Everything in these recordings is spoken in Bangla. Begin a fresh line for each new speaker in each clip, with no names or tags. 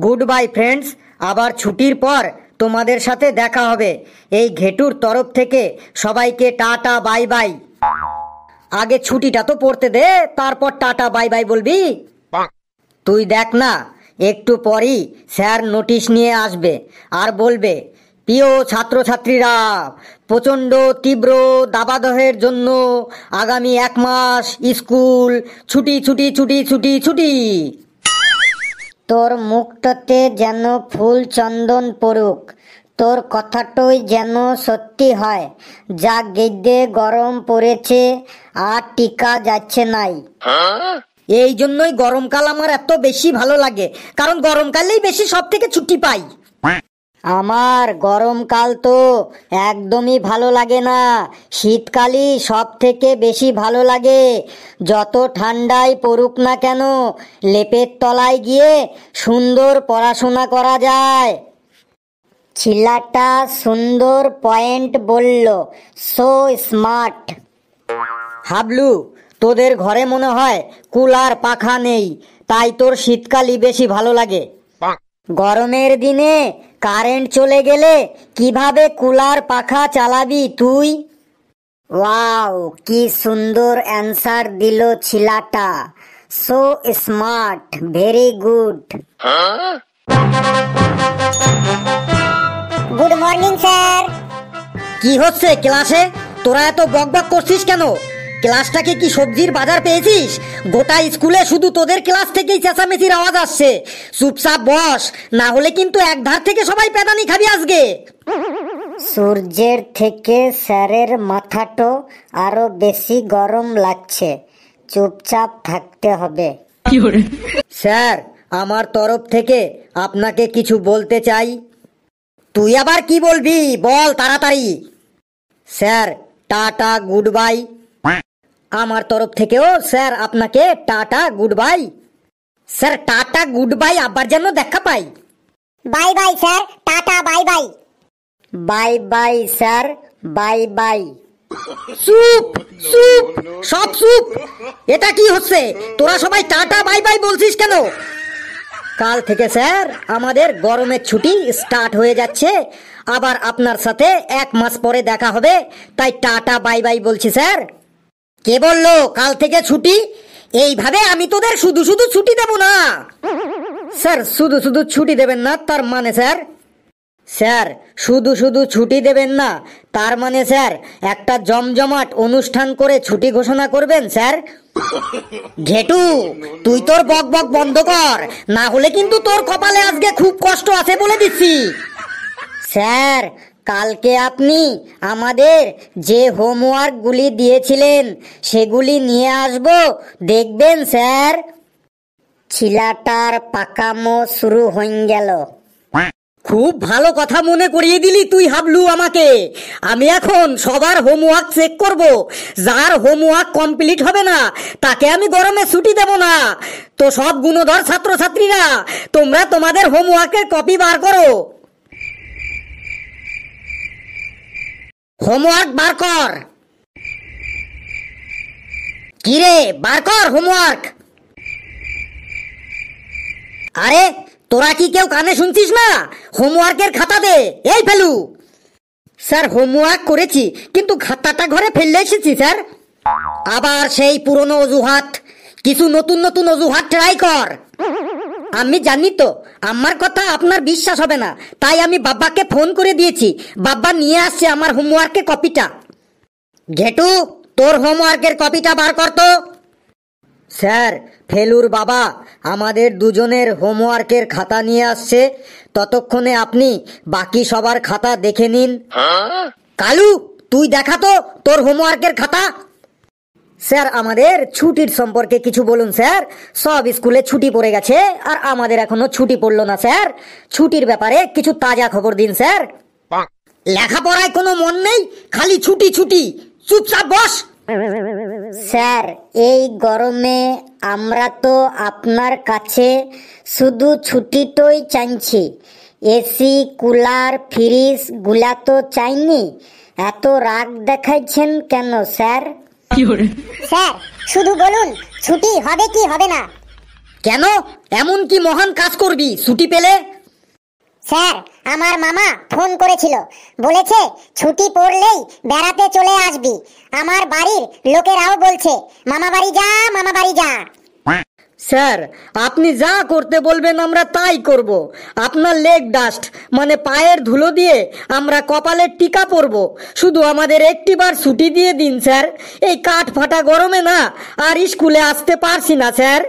গুড বাই ফ্রেন্ডস, আবার ছুটির পর তোমাদের সাথে দেখা হবে। এই ঘেটুর তরফ থেকে সবাইকে টাটা বাই বাই। আগে ছুটিটা তো পড়তে দে, তারপর টাটা বাই বাই বলবি। তুই দেখ না, একটু পরই স্যার নোটিশ নিয়ে আসবে আর বলবে, প্রিয় ছাত্রছাত্রীরা, প্রচণ্ড তীব্র দাবদাহের জন্য আগামী 1 মাস স্কুল ছুটি ছুটি ছুটি ছুটি ছুটি।
তোর মুখটাতে যেন ফুল চন্দন পড়ুক, তোর কথাটাই যেন সত্যি হয়। যা গেদে গরম পড়েছে, আর টিকা যাচ্ছে নাই।
এই জন্যই গরমকাল আমার এত বেশি ভালো লাগে, কারণ গরমকালেই বেশি সব থেকে ছুটি পাই।
আমার গরমকাল তো একদমই ভালো লাগে না, শীতকালই সব থেকে বেশি ভালো লাগে। যত ঠান্ডাই পড়ুক না কেন, লেপের তলায় গিয়ে সুন্দর পড়াশোনা করা যায়। ছেলেটা সুন্দর পয়েন্ট বলল, সো স্মার্ট।
হাবলু, তোদের ঘরে মনে হয় কুলার পাখা নেই, তাই তোর শীতকালই বেশি ভালো লাগে।
গরমের দিনে কারেন্ট চলে গেলে কিভাবে কুলার পাখা চালাবি তুই? ওয়াও, কি সুন্দর অ্যান্সার দিল ছেলেটা। So smart, very good. Good morning sir.
কি হচ্ছে ক্লাসে? তোরা এত বকবক করছিস কেন? ক্লাসটাকে কি সবজির বাজার পেয়েছিস? গোটা স্কুলে শুধু তোদের ক্লাস থেকেই চেঁচামেচির আওয়াজ আসছে। চুপচাপ বস, না হলে কিন্তু এক ধার থেকে সবাই পেদানি খাবি আজকে।
সূর্যের থেকে স্যারের মাথাটা আরো বেশি গরম লাগছে, চুপচাপ থাকতে হবে।
স্যার, আমার তরফ থেকে আপনাকে কিছু বলতে চাই। তুই আবার কি বলবি? বল তাড়াতাড়ি। Sir, tata good bye. আমার তরফ থেকেও স্যার আপনাকে tata good bye. Sir, tata good bye আবার যেন দেখা পাই।
Bye bye sir, tata bye bye. Bye bye sir, bye bye.
চুপ চুপ, সব চুপ। এটা কি হচ্ছে? তোরা সবাই টাটা বাই বাই বলছিস কেন? কাল থেকে স্যার আমাদের গরমের ছুটি স্টার্ট হয়ে যাচ্ছে। আবার আপনার সাথে 1 মাস পরে দেখা হবে, তাই টাটা বাই বাই বলছি স্যার। কে বললো কাল থেকে ছুটি? এইভাবে আমি তোদের শুধু শুধু ছুটি দেব না। স্যার, শুধু শুধু ছুটি দেবেন না তার মানে স্যার? স্যার, শুধু শুধু ছুটি দেবেন না তার মানে স্যার একটা জমজমাট অনুষ্ঠান করে ছুটি ঘোষণা করবেন স্যার। ঘেটু, তুই তোর বক বক বন্ধ কর, না হলে কিন্তু তোর কপালে আজকে খুব কষ্ট আছে বলে দিচ্ছি।
স্যার, কালকে আপনি আমাদের যে হোমওয়ার্কগুলি দিয়েছিলেন সেগুলি নিয়ে আসব, দেখবেন স্যার। ছেলেটার পাকামো শুরু হয়ে গেল।
খুব ভালো কথা মনে করিয়ে দিলি তুই হাবলু আমাকে। আমি এখন সবার হোমওয়ার্ক চেক করব। যার হোমওয়ার্ক কমপ্লিট হবে না তাকে আমি গরমে ছুটি দেব না। তো সব গুণধর ছাত্রছাত্রীরা, তোমরা তোমাদের হোমওয়ার্কের কপি বার করো। হোমওয়ার্ক বার কর। কিরে, বার কর হোমওয়ার্ক। আরে, তোরা কি কেউ কানে শুনছিস না? হোমওয়ার্কের খাতা দে। এই ফেলু। স্যার, হোমওয়ার্ক করেছি, কিন্তু খাতাটা ঘরে ফেললে এসেছি স্যার। আবার সেই পুরনো অজুহাত। কিছু নতুন নতুন অজুহাত ট্রাই কর। আমি জানি তো আমার কথা আপনার বিশ্বাস হবে না, তাই আমি বাবাকে ফোন করে দিয়েছি। বাবা নিয়ে আসছে আমার হোমওয়ার্কের কপিটা। ঘেটু, তোর হোমওয়ার্কের কপিটা বার কর তো। স্যার, ফেলুর বাবা আমাদের দুজনের হোমওয়ার্কের খাতা নিয়ে আসছে, ততক্ষণে আপনি বাকি সবার খাতা দেখে নিন। কালু, তুই দেখা তো তোর হোমওয়ার্কের খাতা। স্যার, আমাদের ছুটির সম্পর্কে কিছু বলুন স্যার। সব স্কুলে ছুটি পড়ে গেছে, আর আমাদের এখনো ছুটি পড়লো না স্যার। ছুটির ব্যাপারে কিছু তাজা খবর দিন স্যার। লেখাপড়ায় কোনো মন নেই, খালি ছুটি ছুটি। চুপচাপ বস।
স্যার, এই গরমে আমরা তো আপনার কাছে শুধু ছুটিটাই চাইছি, এসি কুলার ফ্রিজ গুলা তো চাইনি। এত রাগ দেখাইছেন কেন স্যার?
স্যার, শুধু বলুন ছুটি হবে কি হবে না।
কেন, এমন কি মহান কাজ করবি ছুটি পেলে?
স্যার, আমার মামা ফোন করেছিল, বলেছে ছুটি পড়লেই বেড়াতে চলে আসবি। আমার বাড়ির লোকেরাও বলছে মামা বাড়ি যা, মামা বাড়ি যা।
স্যার, আপনি যা করতে বলবেন আমরা তাই করব। আপনার লেগ ডাস্ট মানে পায়ের ধুলো দিয়ে আমরা কপালের টিকা পরব। শুধু আমাদের একটিবার ছুটি দিয়ে দিন স্যার। এই কাঠ ফাটা গরমে না আর স্কুলে আসতে পারছি না sir.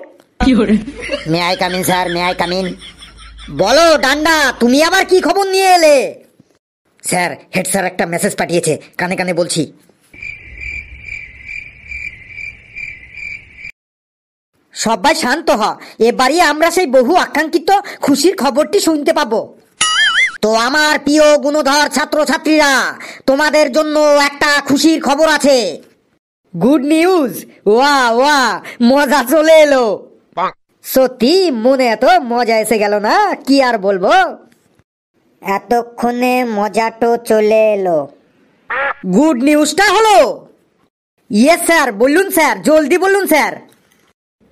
May I come in sir, may I come in. বলো ডান্ডা, তুমি আবার কি খবর নিয়ে এলে? স্যার, হেড স্যার একটা মেসেজ পাঠিয়েছে, কানে কানে বলছি। সবাই শান্ত হ, এবারই আমরা সেই বহু আকাঙ্ক্ষিত খুশির খবরটি শুনতে পাবো। তো আমার প্রিয় গুণধর ছাত্রছাত্রীরা, তোমাদের জন্য একটা খুশির খবর আছে। Good news! ওয়া ওয়া, মজা চলে এলো। সত্যি মনে এত মজা এসে গেল না, কি আর বলবো।
এতক্ষণে মজাটো চলে এলো।
গুড নিউজটা হলো। ইয়েস স্যার, বলুন স্যার, জলদি বলুন স্যার।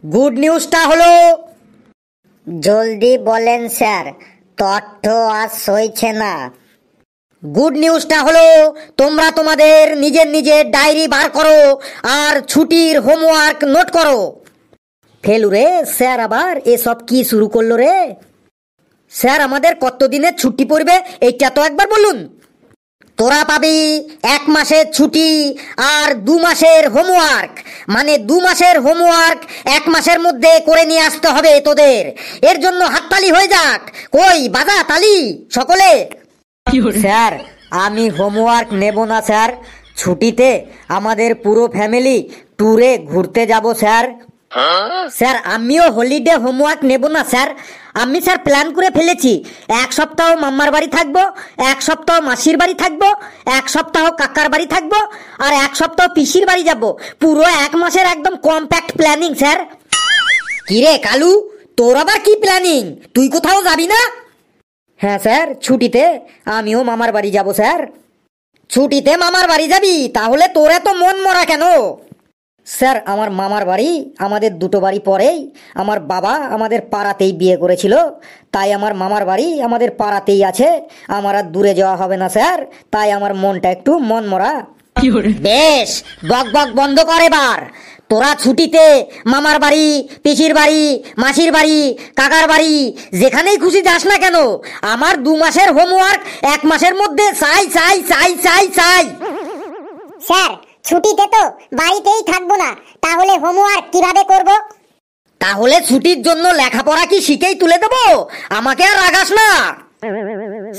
গুড নিউজটা হলো।
জলদি বলেন স্যার, তথ্য আর সইছে না।
গুড নিউজটা হলো, তোমরা তোমাদের নিজের নিজের ডায়েরি বার করো আর ছুটির হোমওয়ার্ক নোট করো। ফেলু রে, স্যার আবার এসব কি শুরু করলো রে? স্যার, আমাদের কত দিনের ছুটি পড়বে এইটা তো একবার বলুন। তোরা পাবি 1 মাসের ছুটি আর 2 মাসের হোমওয়ার্ক। মানে 2 মাসের হোমওয়ার্ক 1 মাসের মধ্যে করে নিয়ে আসতে হবে তোদের। এর জন্য হাততালি হয়ে যাক। কই, বাজা তালি সকলে। স্যার, আমি হোমওয়ার্ক নেব না স্যার। ছুটিতে আমাদের পুরো ফ্যামিলি ট্যুরে ঘুরতে যাব স্যার। স্যার, আমিও হলিডে হোমওয়ার্ক নেব না স্যার। আমি স্যার প্ল্যান করে ফেলেছি, 1 সপ্তাহ মাম্মার বাড়ি থাকবো, 1 সপ্তাহ মাসির বাড়ি থাকবো, 1 সপ্তাহ কাকার বাড়ি থাকবো, আর 1 সপ্তাহ পিসির বাড়ি যাব। পুরো 1 মাসের একদম কম্প্যাক্ট প্ল্যানিং স্যার। কিরে কালু, তোর আবার কি প্ল্যানিং? তুই কোথাও যাবি না? হ্যাঁ স্যার, ছুটিতে আমিও মামার বাড়ি যাব স্যার। ছুটিতে মামার বাড়ি যাবি? তাহলে তোর এত মন মরা কেন? স্যার, আমার মামার বাড়ি আমাদের 2টো বাড়ি পরেই। আমার বাবা আমাদের পাড়াতেই বিয়ে করেছিল, তাই আমার মামার বাড়ি আমাদের পাড়াতেই আছে। আমার আর দূরে যাওয়া হবে না স্যার, তাই আমার মনটা একটু মন মরা। বেশ, বক বক বন্ধ কর এবার। তোরা ছুটিতে মামার বাড়ি, পিসির বাড়ি, মাসির বাড়ি, কাকার বাড়ি, যেখানেই খুশি যাস না কেন, আমার 2 মাসের হোমওয়ার্ক 1 মাসের মধ্যে চাই চাই চাই চাই চাই।
স্যার, ছুটিতে তো বাড়িতেই থাকবো না, তাহলে হোমওয়ার্ক কিভাবে করব?
তাহলে ছুটির জন্য লেখাপড়া কি শিখেই তুলে দেবো? আমাকে আর রাগাস না।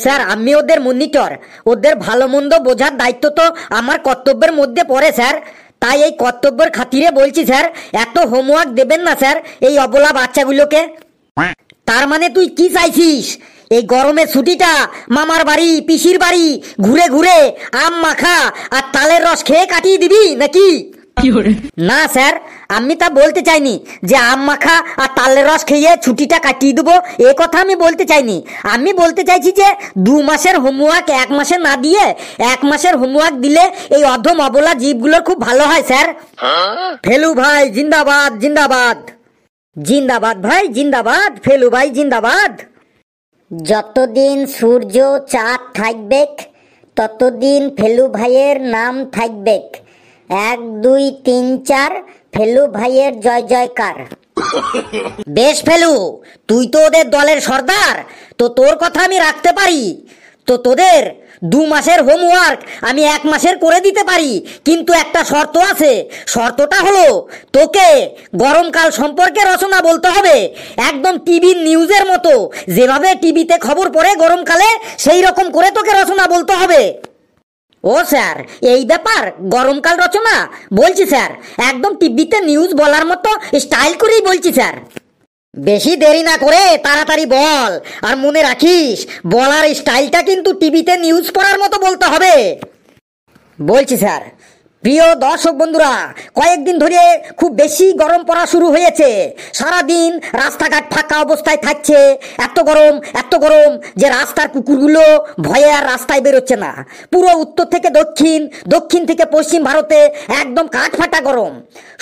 স্যার, আমি ওদের মনিটর, ওদের ভালো মন্দ বোঝার দায়িত্ব তো আমার কর্তব্যের মধ্যে পড়ে স্যার। তাই এই কর্তব্যের খাতিরে বলছি স্যার, এত হোমওয়ার্ক দেবেন না স্যার এই অবলা বাচ্চাগুলোকে। তার মানে তুই কি চাইছিস? এই গরমের ছুটিটা মামার বাড়ি, পিসির বাড়ি ঘুরে ঘুরে আম মাখা আর তালের রস খেয়ে কাটিয়ে দিবি নাকি? না স্যার, আমি তা বলতে চাইনি যে আম মাখা আর তালের রস খেয়ে ছুটিটা কাটিয়ে দেবো, এ কথা আমি বলতে চাইনি। আমি বলতে চাইছি যে 2 মাসের হোমওয়ার্ক 1 মাসে না দিয়ে 1 মাসের হোমওয়ার্ক দিলে এই অধম অবলা জীবগুলোর খুব ভালো হয় স্যার। ফেলু ভাই জিন্দাবাদ, জিন্দাবাদ। জিন্দাবাদ ভাই জিন্দাবাদ, ফেলু ভাই জিন্দাবাদ।
যতদিন সূর্য চাঁদ থাকবে ততদিন ফেলু ভাইয়ের নাম থাকবে। 1 2 3 4 ফেলু ভাইয়ের জয় জয়কার।
বেশ ফেলু, তুই তো ওদের দলের সর্দার, তো তোর কথা আমি রাখতে পারি। তো তোদের 2 মাসের হোমওয়ার্ক আমি 1 মাসের করে দিতে পারি, কিন্তু একটা শর্ত আছে। শর্তটা হলো তোকে গরমকাল সম্পর্কে রচনা বলতে হবে, একদম টিভির নিউজের মতো। যেভাবে টিভিতে খবর পড়ে গরমকালে, সেই রকম করে তোকে রচনা বলতে হবে। ও স্যার, এই ব্যাপার, গরমকাল রচনা বলছি স্যার, একদম টিভিতে নিউজ বলার মতো স্টাইল করেই বলছি স্যার। বেশি দেরি না করে তাড়াতাড়ি বল, আর মনে রাখিস বলার স্টাইলটা কিন্তু টিভিতে নিউজ পড়ার মতো বলতে হবে। বলছি স্যার, প্রিয় দর্শক বন্ধুরা, কয়েকদিন ধরে খুব বেশি গরম পড়া শুরু হয়েছে। সারাদিন রাস্তাঘাট ফাঁকা অবস্থায় থাকছে। এত গরম যে রাস্তার কুকুরগুলো ভয়ে আর রাস্তায় বেরোচ্ছে না। পুরো উত্তর থেকে দক্ষিণ থেকে পশ্চিম ভারতে একদম কাঠফাটা গরম।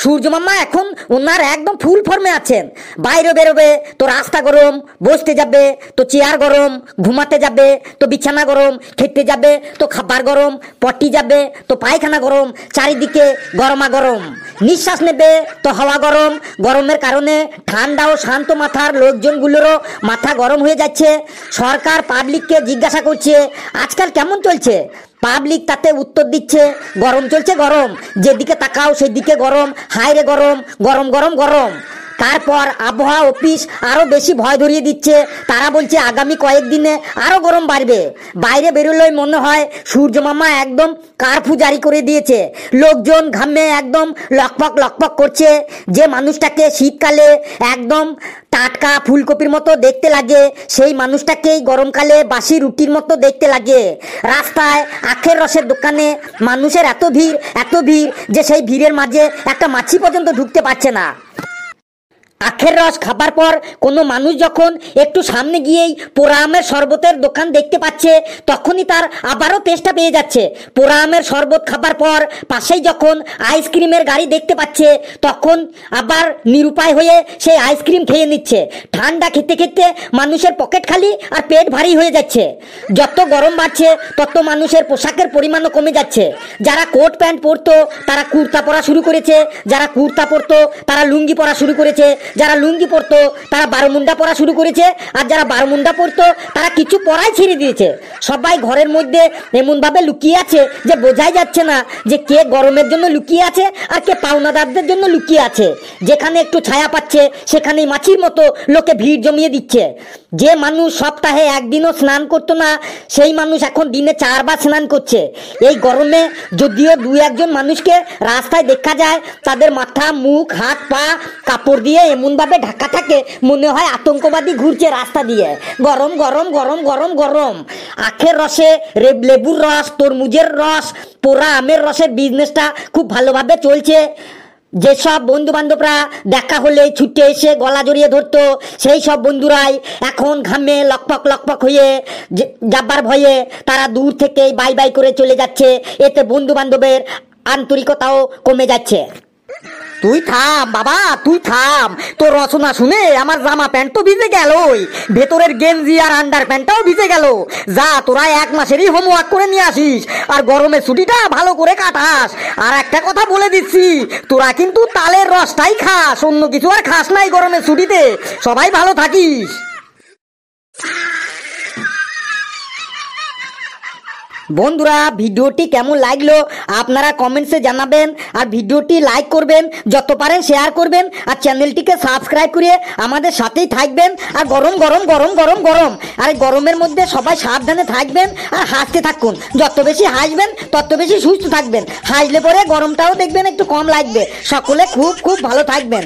সূর্য মামা এখন ওনার একদম ফুল ফর্মে আছেন। বাইরে বেরোবে তো রাস্তা গরম, বসতে যাবে তো চেয়ার গরম, ঘুমাতে যাবে তো বিছানা গরম, খেতে যাবে তো খাবার গরম, পটি যাবে তো পায়খানা গরম, চারিদিকে গরমাগরম। নিঃশ্বাস নেবে তো হাওয়া গরম। গরমের কারণে ঠান্ডা ও শান্ত মাথার লোকজনগুলোরও মাথা গরম হয়ে যাচ্ছে। সরকার পাবলিককে জিজ্ঞাসা করছে আজকাল কেমন চলছে। পাবলিক তাতে উত্তর দিচ্ছে গরম চলছে গরম, যেদিকে তাকাও সেদিকে গরম, হায়রে গরম গরম গরম গরম। তারপর আবহাওয়া অফিস আরো বেশি ভয় ধরিয়ে দিচ্ছে। তারা বলছে আগামী কয়েকদিনে আরো গরম বাড়বে। বাইরে বেরোলেই মনে হয় সূর্য মামা একদম কারফিউ জারি করে দিয়েছে। লোকজন ঘামে একদম লকপক করছে। যে মানুষটাকে শীতকালে একদম টাটকা ফুলকপির মতো দেখতে লাগে, সেই মানুষটাকেই গরমকালে বাসি রুটির মতো দেখতে লাগে। রাস্তায় আখের রসের দোকানে মানুষের এত ভিড় যে সেই ভিড়ের মাঝে একটা মাছি পর্যন্ত ঢুকতে পারছে না। আখের রস খাবার পর কোনো মানুষ যখন একটু সামনে গিয়েই পোড়া আমের শরবতের দোকান দেখতে পাচ্ছে, তখনই তার আবারও তেষ্টা পেয়ে যাচ্ছে। পোড়া আমের শরবত খাবার পর পাশেই যখন আইসক্রিমের গাড়ি দেখতে পাচ্ছে, তখন আবার নিরুপায় হয়ে সেই আইসক্রিম খেয়ে নিচ্ছে। ঠান্ডা খেতে খেতে মানুষের পকেট খালি আর পেট ভারী হয়ে যাচ্ছে। যত গরম বাড়ছে তত মানুষের পোশাকের পরিমাণও কমে যাচ্ছে। যারা কোট প্যান্ট পরতো তারা কুর্তা পরা শুরু করেছে, যারা কুর্তা পরতো তারা লুঙ্গি পরা শুরু করেছে, যারা লুঙ্গি পরতো তারা বারমুন্ডা পরা শুরু করেছে, আর যারা বারমুন্ডা পরতো তারা কিছু পরাই ছেড়ে দিয়েছে। সবাই ঘরের মধ্যে এমন ভাবে লুকিয়ে আছে যে বোঝাই যাচ্ছে না যে কে গরমের জন্য লুকিয়ে আছে আর কে পাওনাদারদের জন্য লুকিয়ে আছে। যেখানে একটু ছায়া পাচ্ছে সেখানেই মাছির মতো লোকে ভিড় জমিয়ে দিচ্ছে। যে মানুষ সপ্তাহে একদিনও স্নান করতো না, সেই মানুষ এখন দিনে 4 বার স্নান করছে। এই গরমে যদিও 2-1 জন মানুষকে রাস্তায় দেখা যায়, তাদের মাথা মুখ হাত পা কাপড় দিয়ে এমনভাবে ঢাকা থাকে মনে হয় আতঙ্কবাদী ঘুরছে রাস্তা দিয়ে। গরম গরম গরম গরম গরম। আখের রসে লেবুর রস, তরমুজের রস, পোড়া আমের রসের বিজনেসটা খুব ভালোভাবে চলছে। যেসব বন্ধু বান্ধবরা দেখা হলে ছুটে এসে গলা জড়িয়ে ধরতো, সেই সব বন্ধুরাই এখন ঘামে লকপক হয়ে যাবার ভয়ে তারা দূর থেকেই বাই করে চলে যাচ্ছে। এতে বন্ধু বান্ধবের আন্তরিকতাও কমে যাচ্ছে। তুই থাম বাবা, তুই থাম। তোর রচনা শুনে আমার জামা প্যান্ট তো ভিজে গেলই, ভেতরের গেঞ্জি আর আন্ডার প্যান্টটাও ভিজে গেল। যা, তোরা 1 মাসেরই হোমওয়ার্ক করে নিয়ে আসিস আর গরমের ছুটিটা ভালো করে কাটাস। আর একটা কথা বলে দিচ্ছি, তোরা কিন্তু তালের রসটাই খাস, অন্য কিছু আর খাস নাই গরমের ছুটিতে। সবাই ভালো থাকিস। বন্ধুরা, ভিডিওটি কেমন লাগলো আপনারা কমেন্টসে জানাবেন, আর ভিডিওটি লাইক করবেন, যত পারেন শেয়ার করবেন, আর চ্যানেলটিকে সাবস্ক্রাইব করে আমাদের সাথেই থাকবেন। আর গরম গরম গরম গরম গরম আর গরমের মধ্যে সবাই সাবধানে থাকবেন আর হাসতে থাকুন। যত বেশি হাসবেন তত বেশি সুস্থ থাকবেন। হাসলে পরে গরমটাও দেখবেন একটু কম লাগবে। সকলে খুব ভালো থাকবেন।